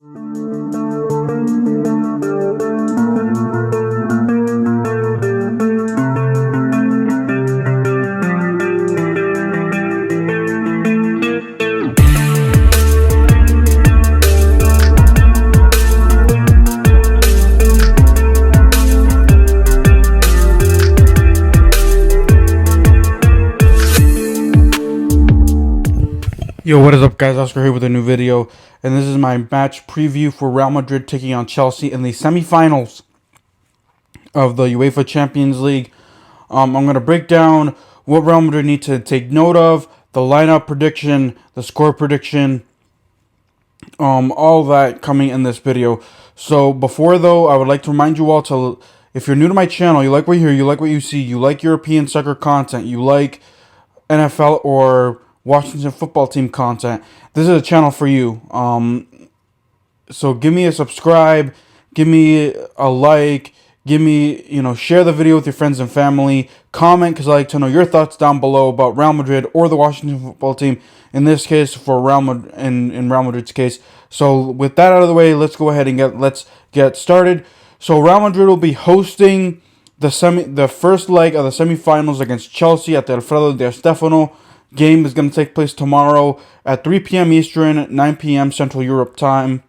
Yo, what is up, guys? Oscar here with a new video, and this is my match preview for Real Madrid taking on Chelsea in the semifinals of the UEFA Champions League. I'm going to break down what Real Madrid need to take note of, the lineup prediction, the score prediction, all that coming in this video. So before though, I would like to remind you all to, if you're new to my channel, you like what you hear, you like what you see, you like European soccer content, you like NFL or Washington football team content, this is a channel for you. So give me a subscribe, give me a like, give me, share the video with your friends and family, comment, because I like to know your thoughts down below about Real Madrid or the Washington football team, in this case for Real Madrid, in Real Madrid's case. So with that out of the way, let's go ahead and let's get started. So Real Madrid will be hosting the first leg of the semifinals against Chelsea at the Alfredo Di Stefano. Game is going to take place tomorrow at 3 p.m. Eastern, 9 p.m. Central Europe time,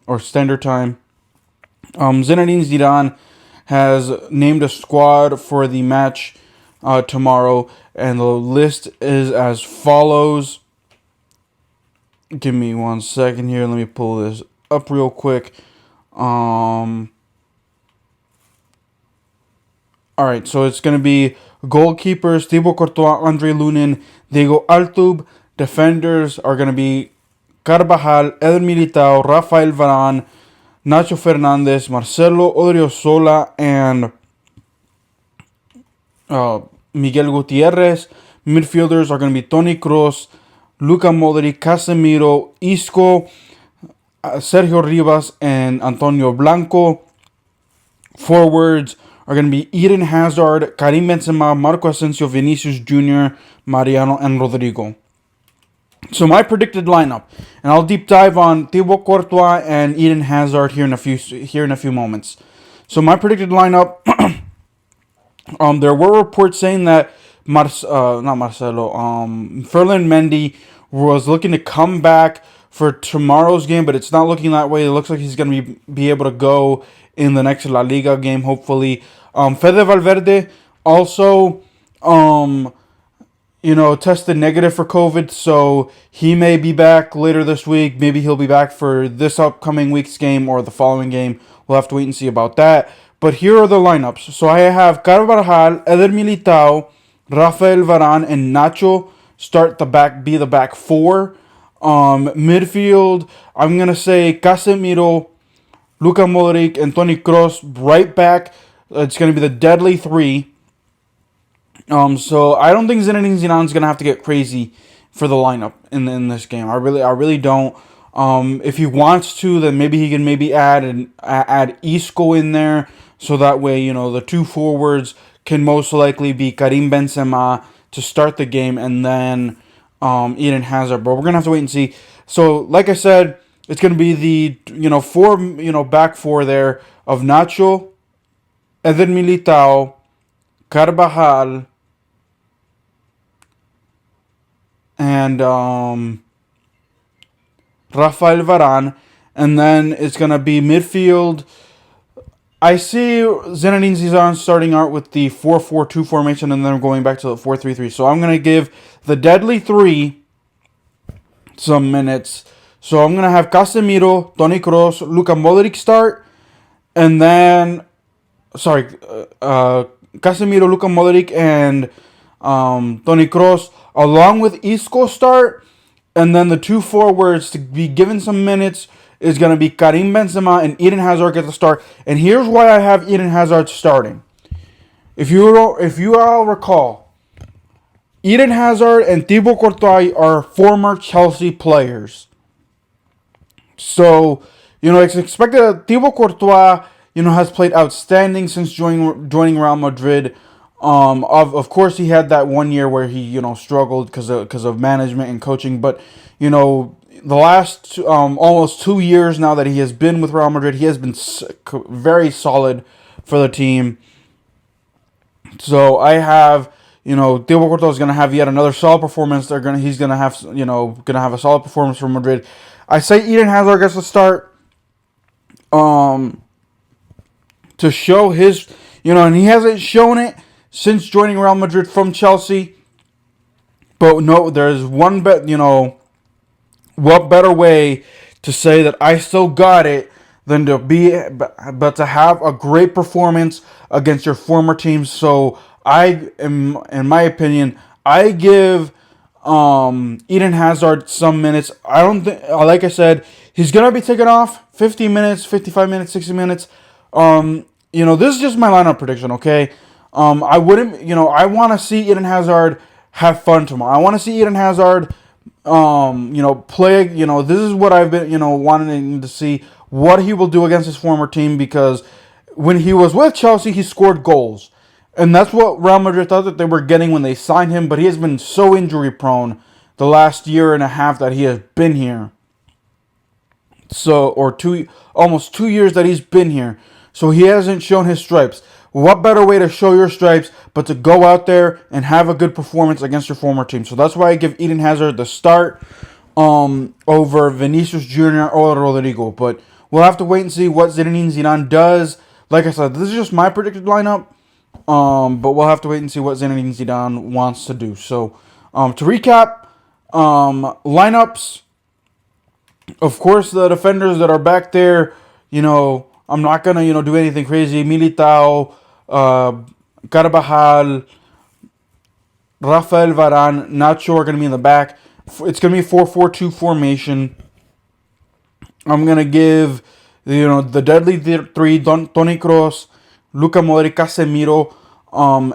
or Standard Time. Zinedine Zidane has named a squad for the match tomorrow, and the list is as follows. Give me 1 second here. Let me pull this up real quick. Alright, so it's going to be goalkeepers, Thibaut Courtois, Andre Lunin, Diego Altub. Defenders are going to be Carvajal, Eder Militao, Rafael Varane, Nacho Fernandez, Marcelo Odriozola, and Miguel Gutierrez. Midfielders are going to be Toni Kroos, Luka Modric, Casemiro, Isco, Sergio Rivas, and Antonio Blanco. Forwards are going to be Eden Hazard, Karim Benzema, Marco Asensio, Vinicius Jr., Mariano, and Rodrigo. So my predicted lineup, and I'll deep dive on Thibaut Courtois and Eden Hazard here in a few moments. So my predicted lineup, there were reports saying that Ferland Mendy was looking to come back for tomorrow's game, but it's not looking that way. It looks like he's going to be able to go in the next La Liga game, hopefully. Fede Valverde also, tested negative for COVID, so he may be back later this week. Maybe he'll be back for this upcoming week's game or the following game. We'll have to wait and see about that. But here are the lineups. So I have Carvajal, Eder Militao, Rafael Varane, and Nacho be the back four. Midfield, I'm going to say Casemiro, Luka Modric, and Toni Kroos right back. It's going to be the deadly three. So I don't think Zinedine Zidane's going to have to get crazy for the lineup in this game. I really don't. If he wants to, then maybe he can add Isco in there, so that way, the two forwards can most likely be Karim Benzema to start the game, and then Eden Hazard. But we're going to have to wait and see. So like I said, it's going to be the back four there of Nacho, Eder Militao, Carvajal, and Rafael Varane. And then it's going to be midfield. I see Zinedine Zidane starting out with the 4-4-2 formation, and then going back to the 4-3-3. So I'm going to give the deadly three some minutes. So I'm going to have Casemiro, Toni Kroos, Luka Modric start. And then, Casemiro, Luka Modric, and Toni Kroos, along with Isco start. And then the two forwards to be given some minutes is going to be Karim Benzema and Eden Hazard get the start. And here's why I have Eden Hazard starting. If you all recall, Eden Hazard and Thibaut Courtois are former Chelsea players. So, it's expected that Thibaut Courtois, has played outstanding since joining Real Madrid. Of course, he had that 1 year where he, struggled because of management and coaching. But, the last almost 2 years now that he has been with Real Madrid, he has been very solid for the team. So I have, Thiago Courtois is going to have yet another solid performance. He's going to have, a solid performance for Madrid. I say Eden Hazard gets the start, to show his, and he hasn't shown it since joining Real Madrid from Chelsea. But no, there's one bet, what better way to say that I still got it than to but to have a great performance against your former team. So I am, in my opinion, I give Eden Hazard some minutes. I don't think, like I said, he's gonna be taken off 50 minutes, 55 minutes, 60 minutes. This is just my lineup prediction, okay? I wouldn't, I want to see Eden Hazard have fun tomorrow. I want to see Eden Hazard, play. This is what I've been, wanting to see what he will do against his former team, because when he was with Chelsea, he scored goals. And that's what Real Madrid thought that they were getting when they signed him, but he has been so injury prone the last year and a half that he has been here. So, or almost 2 years that he's been here. So he hasn't shown his stripes. What better way to show your stripes but to go out there and have a good performance against your former team? So that's why I give Eden Hazard the start over Vinicius Jr. or Rodrigo. But we'll have to wait and see what Zinedine Zidane does. Like I said, this is just my predicted lineup. But we'll have to wait and see what Zinedine Zidane wants to do. So to recap, lineups. Of course, the defenders that are back there, I'm not going to, do anything crazy. Militao, Carvajal, Rafael Varane, Nacho are going to be in the back. It's going to be a 4-4-2 formation. I'm going to give, the deadly three, Toni Kroos, Luka Modric, Casemiro,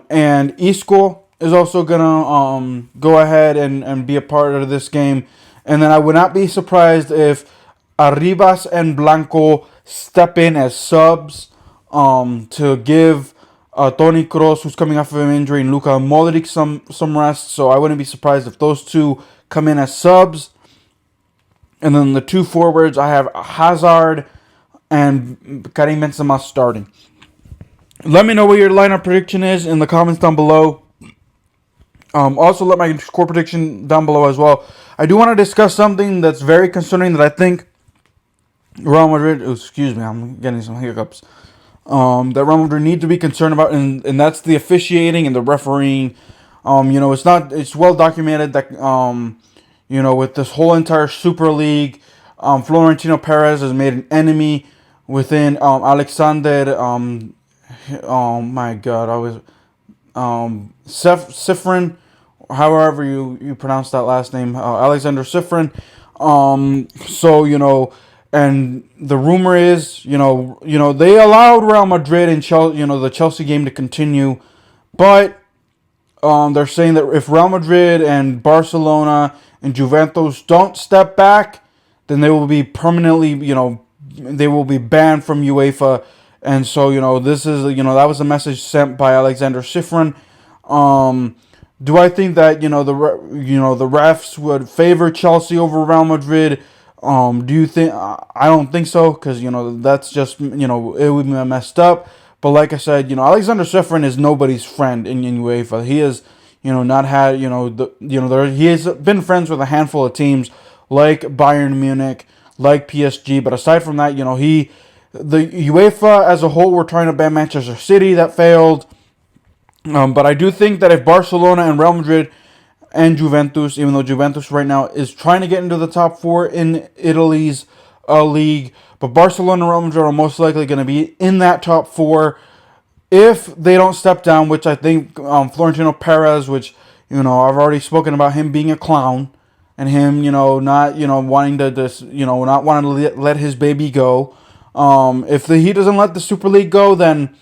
and Isco is also going to go ahead and be a part of this game. And then I would not be surprised if Arribas and Blanco step in as subs to give Toni Kroos, who's coming off of an injury, and Luka Modric some rest. So I wouldn't be surprised if those two come in as subs. And then the two forwards, I have Hazard and Karim Benzema starting. Let me know what your lineup prediction is in the comments down below. Also, let my score prediction down below as well. I do want to discuss something that's very concerning that I think Real Madrid, excuse me, I'm getting some hiccups, that Real Madrid need to be concerned about, and that's the officiating and the refereeing. It's well documented that, with this whole entire Super League, Florentino Perez has made an enemy within Alexander, Cifrin, however you pronounce that last name, Alexander Cifrin. And the rumor is, they allowed Real Madrid and the Chelsea game to continue, but they're saying that if Real Madrid and Barcelona and Juventus don't step back, then they will be permanently, they will be banned from UEFA. And so, this is, that was a message sent by Alexander Cifrin. Do I think that, the refs would favor Chelsea over Real Madrid? Do you think? I don't think so, because, that's just, it would be messed up. But like I said, Alexander Cifrin is nobody's friend in UEFA. He has, not had, he has been friends with a handful of teams like Bayern Munich, like PSG. But aside from that, the UEFA as a whole were trying to ban Manchester City. That failed. But I do think that if Barcelona and Real Madrid and Juventus, even though Juventus right now is trying to get into the top four in Italy's league, but Barcelona and Real Madrid are most likely going to be in that top four if they don't step down, which I think Florentino Perez, which, I've already spoken about him being a clown and him, not, wanting to just, not wanting to let his baby go. If he doesn't let the Super League go, then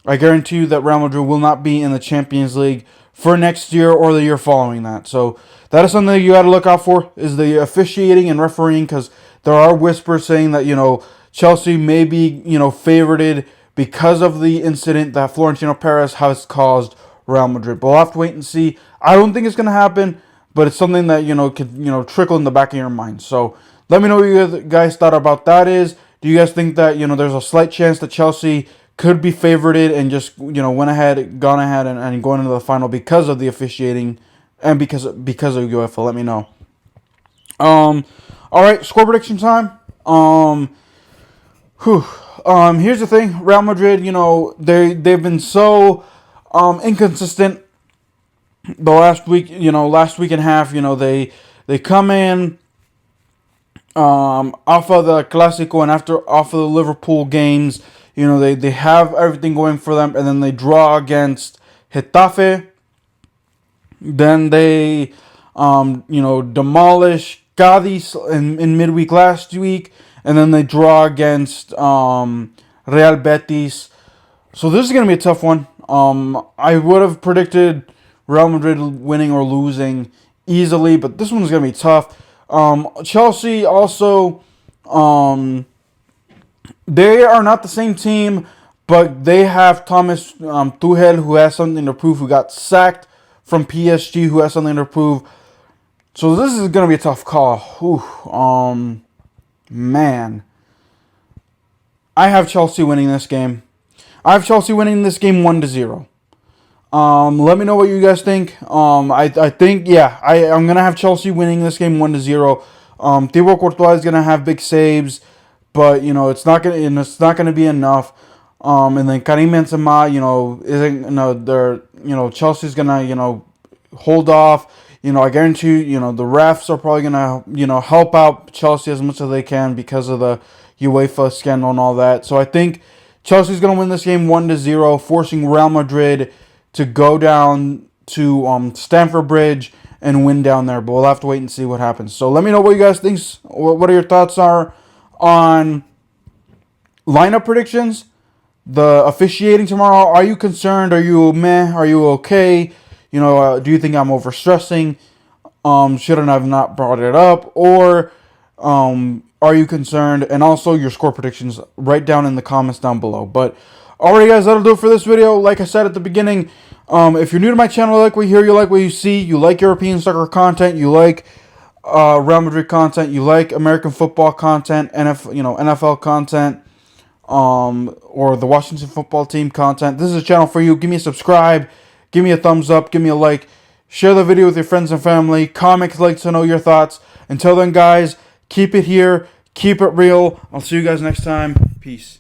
I guarantee you that Real Madrid will not be in the Champions League for next year or the year following that. So that is something that you got to look out for, is the officiating and refereeing, because there are whispers saying that, Chelsea may be, favorited because of the incident that Florentino Perez has caused Real Madrid. But we'll have to wait and see. I don't think it's going to happen, but it's something that could trickle in the back of your mind. So let me know what you guys thought about that. Do you guys think that there's a slight chance that Chelsea could be favorited and just gone ahead and going into the final because of the officiating and because of UEFA? Let me know. All right, score prediction time. Here's the thing: Real Madrid, they've been so inconsistent the last week, last week and a half. They come in off of the Clásico and off of the Liverpool games. They have everything going for them, and then they draw against Getafe. Then they demolish Cadiz in midweek last week, and then they draw against Real Betis. So this is going to be a tough one. I would have predicted Real Madrid winning or losing easily, but this one's going to be tough. Chelsea also, they are not the same team, but they have Thomas Tuchel, who has something to prove, who got sacked from PSG, who has something to prove. So this is going to be a tough call. Man. I have Chelsea winning this game. I have Chelsea winning this game 1-0. Let me know what you guys think. I think, I'm going to have Chelsea winning this game 1-0. Thibaut Courtois is going to have big saves, but, it's not going to be enough. And then Karim Benzema, Chelsea's going to, hold off. I guarantee you, the refs are probably going to, help out Chelsea as much as they can because of the UEFA scandal and all that. So I think Chelsea's going to win this game 1-0, forcing Real Madrid to go down to Stamford Bridge and win down there. But we'll have to wait and see what happens. So let me know what you guys think. What are your thoughts are on lineup predictions, the officiating tomorrow. Are you concerned? Are you meh? Are you okay? Do you think I'm overstressing? Shouldn't I have not brought it up? Or are you concerned? And also your score predictions, write down in the comments down below. But alright guys, that'll do it for this video. Like I said at the beginning, if you're new to my channel, you like what you hear, you like what you see, you like European soccer content, you like Real Madrid content, you like American football content, NFL content, or the Washington football team content, this is a channel for you. Give me a subscribe, give me a thumbs up, give me a like, share the video with your friends and family, comment, like to know your thoughts. Until then guys, keep it here, keep it real. I'll see you guys next time. Peace.